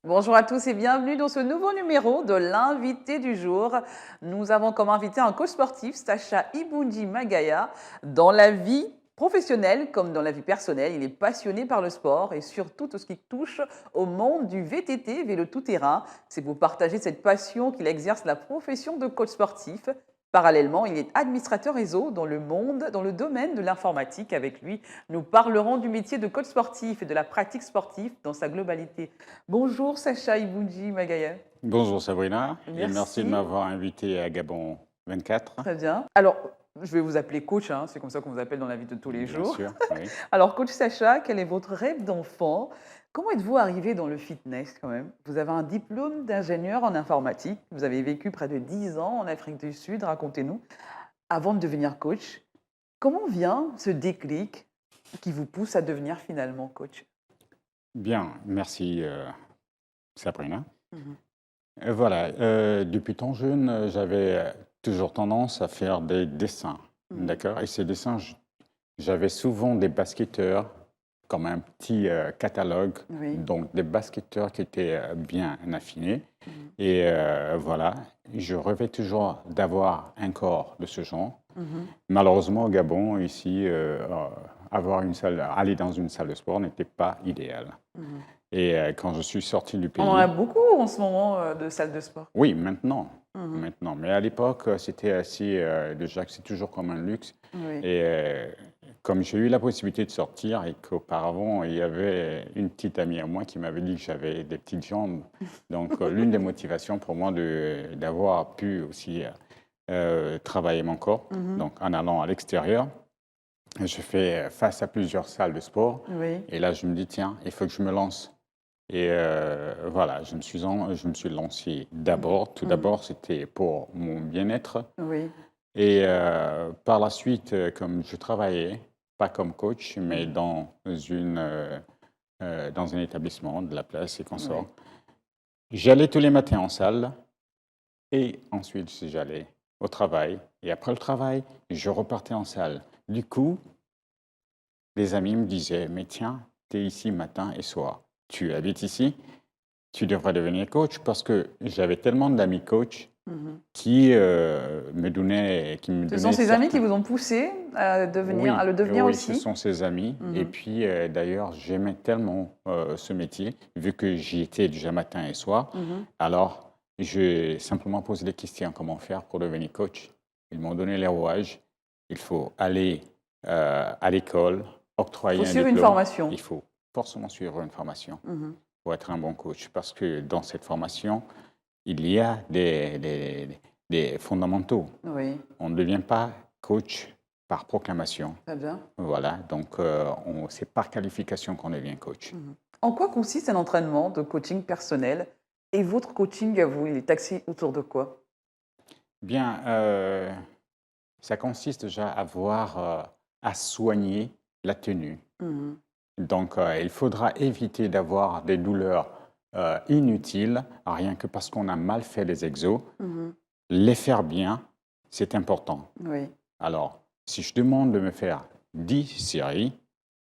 Bonjour à tous et bienvenue dans ce nouveau numéro de l'invité du jour. Nous avons comme invité un coach sportif, Sacha Ibunji Magaya. Dans la vie professionnelle comme dans la vie personnelle, il est passionné par le sport et surtout tout ce qui touche au monde du VTT, vélo tout-terrain. C'est pour partager cette passion qu'il exerce la profession de coach sportif. Parallèlement, il est administrateur réseau dans le domaine de l'informatique. Avec lui, nous parlerons du métier de coach sportif et de la pratique sportive dans sa globalité. Bonjour Sacha Ibunji Magaya. Bonjour Sabrina et merci de Merci, m'avoir invité à Gabon 24. très bien. Alors, je vais vous appeler coach, hein, c'est comme ça qu'on vous appelle dans la vie de tous les Bien jours. sûr, oui. Alors, coach Sacha, quel est votre rêve d'enfant? Comment êtes-vous arrivé dans le fitness quand même? Vous avez un diplôme d'ingénieur en informatique, vous avez vécu près de 10 ans en Afrique du Sud, racontez-nous, avant de devenir coach. Comment vient ce déclic qui vous pousse à devenir finalement coach? Bien, merci Sabrina. Mhm. Voilà, depuis tant jeune, j'avais toujours tendance à faire des dessins, Mhm. d'accord? Et ces dessins, j'avais souvent des basketteurs comme un petit catalogue, Oui. donc des basketteurs qui étaient bien affinés. Mhm. Et voilà, je rêvais toujours d'avoir un corps de ce genre. Mhm. Malheureusement, au Gabon, ici, aller dans une salle de sport n'était pas idéal. Mhm. Et quand je suis sorti du On en a pays, beaucoup en ce moment de salles de sport. oui, maintenant, Mhm. maintenant. Mais à l'époque, c'était assez, déjà que c'est toujours comme un luxe. Oui. Et comme j'ai eu la possibilité de sortir et qu'auparavant, il y avait une petite amie à moi qui m'avait dit que j'avais des petites jambes. Donc, l'une des motivations pour moi d'avoir pu aussi travailler mon corps, Mhm. donc en allant à l'extérieur. Je fais face à plusieurs salles de sport Oui. et là, je me dis, tiens, il faut que je me lance. Et voilà, je me suis lancé d'abord. Tout Mhm. d'abord, c'était pour mon bien-être. Oui. Et par la suite, comme je travaillais, pas comme coach, mais Mhm. dans un établissement de la place et Oui. consorts, j'allais tous les matins en salle et ensuite j'allais au travail. Et après le travail, je repartais en salle. Du coup, des amis me disaient, mais tiens, tu es ici matin et soir. Tu habites ici, tu devrais devenir coach parce que j'avais tellement d'amis coachs Mhm. qui me Ce sont donnaient ces amis qui certains. vous ont poussé à Oui, le devenir oui, ce aussi? sont ces amis. Et Mhm. puis d'ailleurs, j'aimais tellement ce métier, vu que j'y étais déjà matin et soir. Mhm. Alors, j'ai simplement posé des questions, comment faire pour devenir coach. Ils m'ont donné les rouages. Il faut aller à l'école, Il faut octroyer un suivre une diplôme. formation. Il faut forcément suivre une formation Mhm. pour être un bon coach. Parce que dans cette formation, il y a des fondamentaux. Oui, On ne devient pas coach par proclamation. très bien. Voilà, donc c'est par qualification qu'on devient coach. Mhm. En quoi consiste un entraînement de coaching personnel? Et votre coaching à vous, il est axé autour de quoi? Bien, ça consiste déjà à soigner la tenue. Mhm. Donc, il faudra éviter d'avoir des douleurs inutiles, rien que parce qu'on a mal fait les exos. Mhm. Les faire bien, c'est important. Oui. Alors, si je demande de me faire 10 séries,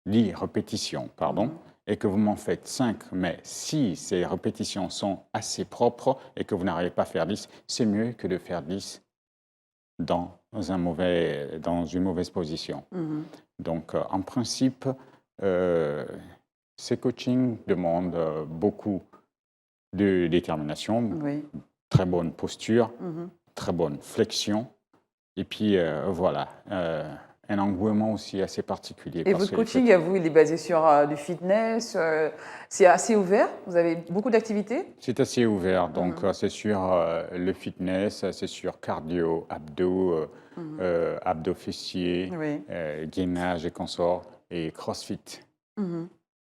10 répétitions, pardon, Mhm. et que vous m'en faites 5, mais si ces répétitions sont assez propres et que vous n'arrivez pas à faire 10, c'est mieux que de faire 10 dans une mauvaise position. Mhm. Donc, en principe, euh, ces coachings demandent beaucoup de détermination, Oui. très bonne posture, Mhm. très bonne flexion, et puis voilà, un engouement aussi assez particulier Et parce votre qu'il faut coaching à vous, il est basé sur du fitness, c'est assez ouvert? Vous avez beaucoup d'activités? C'est assez ouvert, donc Mhm. c'est sur le fitness, c'est sur cardio, Mhm. abdos fessiers, Oui. gainage et consorts, et crossfit. Mhm.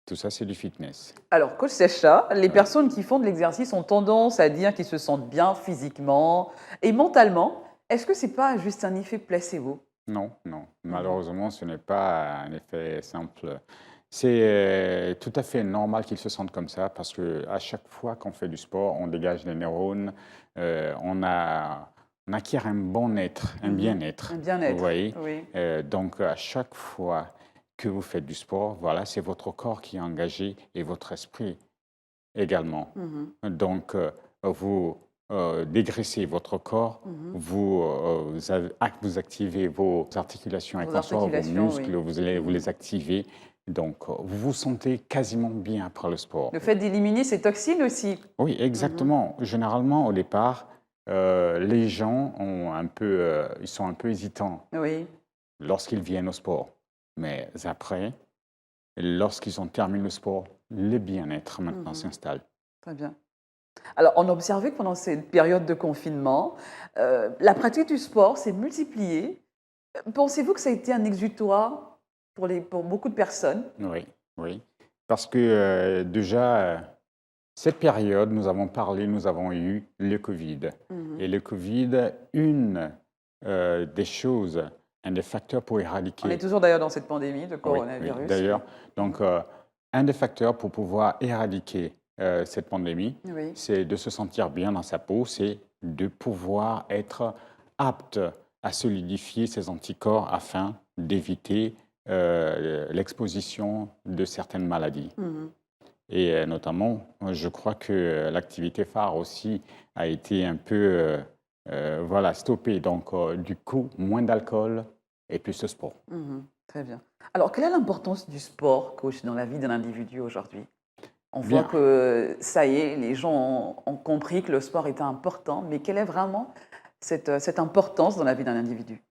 Tout ça, c'est du fitness. Alors, coach Sacha, les Oui. personnes qui font de l'exercice ont tendance à dire qu'ils se sentent bien physiquement et mentalement. Est-ce que c'est pas juste un effet placebo? Non, non. Mhm. Malheureusement, ce n'est pas un effet simple. C'est tout à fait normal qu'ils se sentent comme ça parce que à chaque fois qu'on fait du sport, on dégage des neurones, on acquiert un bon être, un Mhm. bien-être. Un Vous bien-être, voyez? oui. Donc, à chaque fois que vous faites du sport, voilà, c'est votre corps qui est engagé et votre esprit. également. Donc, vous dégraissez votre corps, vous activez vos articulations et Vos consorts, vos articulations, oui. muscles, vous les activez. Donc, vous vous sentez quasiment bien après le sport. Le fait d'éliminer ces toxines aussi. Oui, exactement. Généralement, au départ, les gens ils sont un peu hésitants Oui. lorsqu'ils viennent au sport. Mais après, lorsqu'ils ont terminé le sport, le bien-être maintenant s'installe. Très bien. Alors, on a observé que pendant cette période de confinement, la pratique du sport s'est multipliée. Pensez-vous que ça a été un exutoire pour beaucoup de personnes? Oui, oui. Parce que déjà, cette période, nous avons eu le Covid. Et le Covid, des choses, un des facteurs pour On est éradiquer. toujours d'ailleurs dans cette pandémie de Oui, oui, coronavirus. d'ailleurs, donc un des facteurs pour pouvoir éradiquer cette pandémie, Oui. c'est de se sentir bien dans sa peau, c'est de pouvoir être apte à solidifier ses anticorps afin d'éviter l'exposition de certaines maladies. Et notamment, je crois que l'activité phare aussi a été un peu voilà, stoppée. Donc, du coup, moins d'alcool et plus de sport. Très bien. Alors, quelle est l'importance du sport, coach, dans la vie d'un individu aujourd'hui? On voit Bien. que ça y est, les gens ont compris que le sport était important, mais quelle est vraiment cette importance dans la vie d'un individu?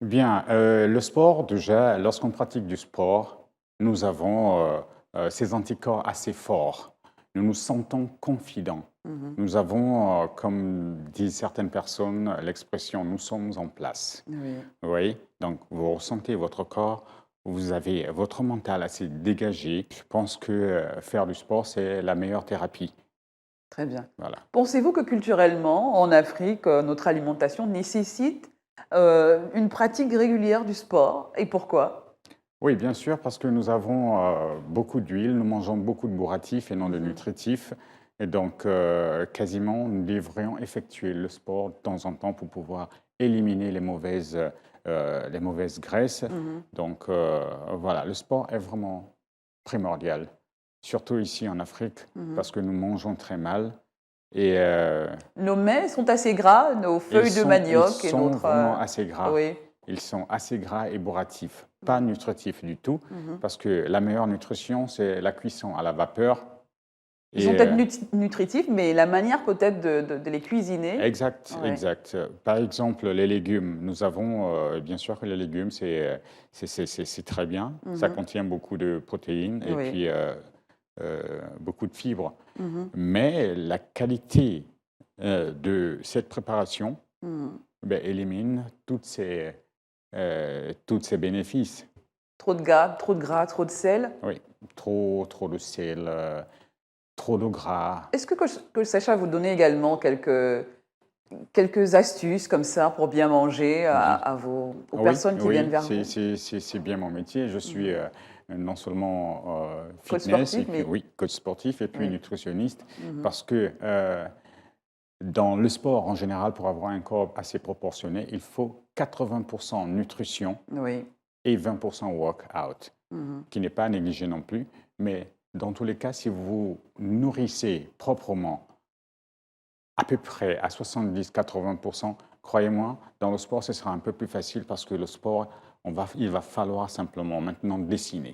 Bien, le sport, déjà, lorsqu'on pratique du sport, nous avons ces anticorps assez forts. Nous nous sentons confidents. Nous avons, comme disent certaines personnes, l'expression nous sommes en place. Oui. Vous voyez? Donc, vous ressentez votre corps, vous avez votre mental assez dégagé. Je pense que faire du sport, c'est la meilleure thérapie. Très bien. Voilà. Pensez-vous que culturellement, en Afrique, notre alimentation nécessite une pratique régulière du sport? Et pourquoi? Oui, bien sûr, parce que nous avons beaucoup d'huile, nous mangeons beaucoup de bourratifs et non de nutritifs. Et donc, quasiment, nous devrions effectuer le sport de temps en temps pour pouvoir éliminer les mauvaises graisses. Donc, voilà, le sport est vraiment primordial, surtout ici en Afrique, parce que nous mangeons très mal. Et Nos mets sont assez gras, nos feuilles de manioc ils et sont notre... vraiment assez gras. oui. Ils sont assez gras et bourratifs, pas nutritifs du tout, parce que la meilleure nutrition, c'est la cuisson à la vapeur. Ils sont peut-être nutritifs, mais la manière peut-être de les cuisiner. Exact, Ouais. exact. Par exemple, les légumes, nous avons, bien sûr que les légumes, c'est très bien. Ça contient beaucoup de protéines et Oui. puis beaucoup de fibres. Mais la qualité de cette préparation ben, élimine tous ces bénéfices. Trop de gras, trop de sel. Oui, trop de sel, trop de gras. Est-ce que Sacha vous donner également quelques astuces comme ça pour bien manger aux personnes qui viennent vers vous? C'est bien mon métier. Je suis non seulement Coach fitness, sportif, et puis, mais... oui, coach sportif et puis Oui. nutritionniste, parce que dans le sport en général, pour avoir un corps assez proportionné, il faut 80% nutrition Oui. et 20% workout, qui n'est pas négligé non plus. Mais dans tous les cas, si vous vous nourrissez proprement, à peu près à 70-80%, croyez-moi, dans le sport, ce sera un peu plus facile parce que le sport, il va falloir simplement maintenant dessiner.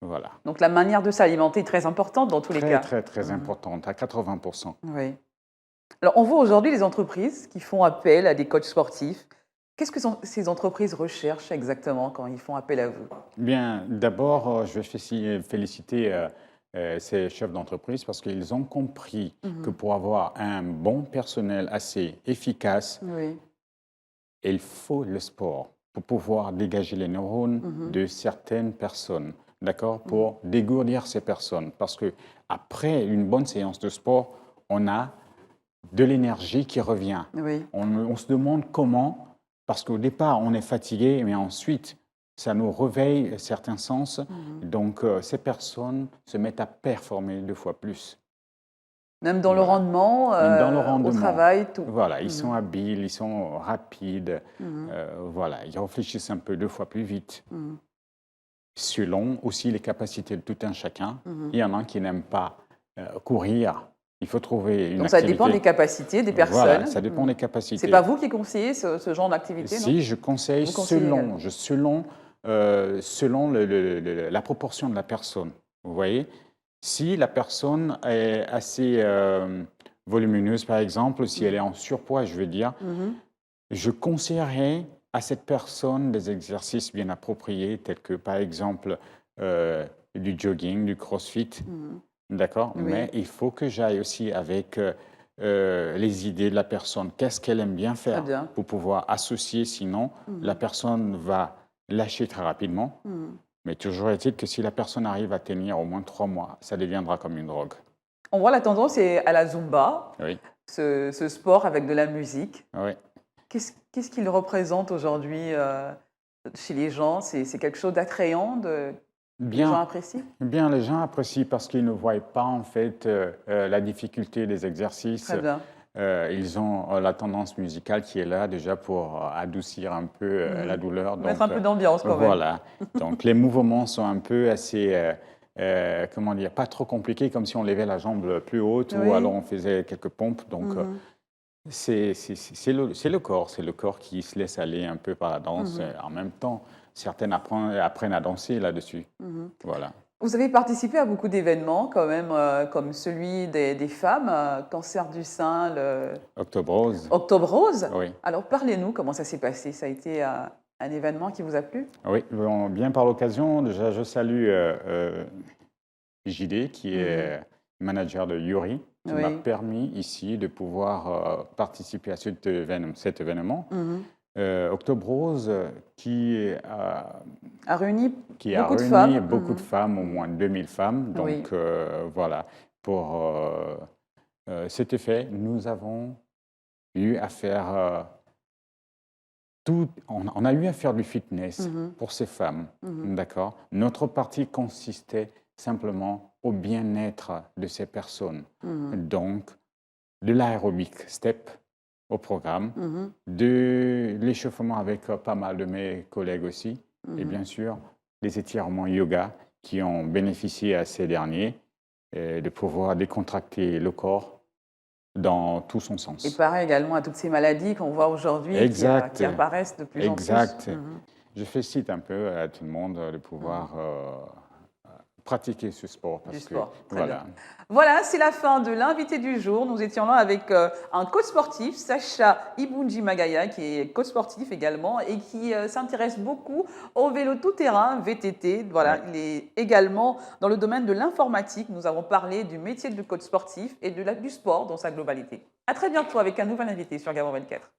Voilà. Donc la manière de s'alimenter est très importante dans tous les cas. Très importante, à 80%. Oui. Alors on voit aujourd'hui les entreprises qui font appel à des coachs sportifs. Qu'est-ce que ces entreprises recherchent exactement quand ils font appel à vous? Bien, d'abord, je vais féliciter ces chefs d'entreprise parce qu'ils ont compris que pour avoir un bon personnel assez efficace, Oui. il faut le sport pour pouvoir dégager les neurones de certaines personnes, d'accord, pour dégourdir ces personnes. Parce que après une bonne séance de sport, on a de l'énergie qui revient. Oui. On se demande comment, parce qu'au départ, on est fatigué, mais ensuite, ça nous réveille certains sens. Donc, ces personnes se mettent à performer 2 fois plus. Même dans le Voilà. rendement, Même dans le au rendement. travail, tout. Voilà, ils sont habiles, ils sont rapides. Voilà, ils réfléchissent un peu 2 fois plus vite. Selon aussi les capacités de tout un chacun. Il y en a qui n'aiment pas courir. Il faut trouver une Donc ça dépend des activité. capacités des Voilà, personnes. ça dépend des C'est capacités. pas vous qui conseillez ce genre d'activité, non? Si, je conseille Vous conseillez également. selon la proportion de la personne. Vous voyez? Si la personne est assez volumineuse, par exemple, si elle est en surpoids, je veux dire, Mhm. je conseillerais à cette personne des exercices bien appropriés, tels que, par exemple, du jogging, du crossfit. Mhm. D'accord? Oui. Mais il faut que j'aille aussi avec les idées de la personne. Qu'est-ce qu'elle aime bien Très faire bien. pour pouvoir associer, sinon la personne va lâcher très rapidement. Mhm. Mais toujours est-il que si la personne arrive à tenir au moins 3 mois, ça deviendra comme une drogue. On voit la tendance est à la Zumba, Oui, ce sport avec de la musique. oui. Qu'est-ce qu'il représente aujourd'hui chez les gens? C'est quelque chose d'attrayant que les gens Bien, apprécient? bien, les gens apprécient parce qu'ils ne voient pas en fait la difficulté des exercices. Très bien. Ils ont la tendance musicale qui est là déjà pour adoucir un peu la douleur. Mettre Donc un peu d'ambiance quand même. voilà. Donc les mouvements sont un peu assez, comment dire, pas trop compliqués, comme si on levait la jambe plus haute Oui. ou alors on faisait quelques pompes. Donc c'est le corps qui se laisse aller un peu par la danse. En même temps, certaines apprennent à danser là-dessus. Voilà. Vous avez participé à beaucoup d'événements quand même, comme celui des femmes, cancer du sein, le Octobre Rose, Octobre Rose. oui. Alors parlez-nous, comment ça s'est passé? Ça a été un événement qui vous a plu? Oui, bon, bien par l'occasion, déjà je salue JD qui est manager de Yuri, qui m'a Oui. permis ici de pouvoir participer à cet événement. Octobre Rose A réuni qui a beaucoup de réuni femmes. beaucoup de femmes, au moins 2000 femmes. Donc Oui. voilà, pour cet effet, nous avons eu à faire on a eu à faire du fitness pour ces femmes, d'accord? Notre partie consistait simplement au bien-être de ces personnes. Donc, de l'aérobic step au programme, de l'échauffement avec pas mal de mes collègues aussi, et bien sûr, les étirements yoga qui ont bénéficié à ces derniers, de pouvoir décontracter le corps dans tout son sens. Et pareil également à toutes ces maladies qu'on voit aujourd'hui qui apparaissent de plus en plus. Exact. Je félicite un peu à tout le monde de pouvoir pratiquer ce sport. Parce Du sport, que, très voilà. bien. Voilà, c'est la fin de l'invité du jour. Nous étions là avec un coach sportif, Sacha Ibunji Magaya, qui est coach sportif également et qui s'intéresse beaucoup au vélo tout-terrain, VTT. Voilà, il est également dans le domaine de l'informatique. Nous avons parlé du métier de coach sportif et du sport dans sa globalité. À très bientôt avec un nouvel invité sur Gabon 24.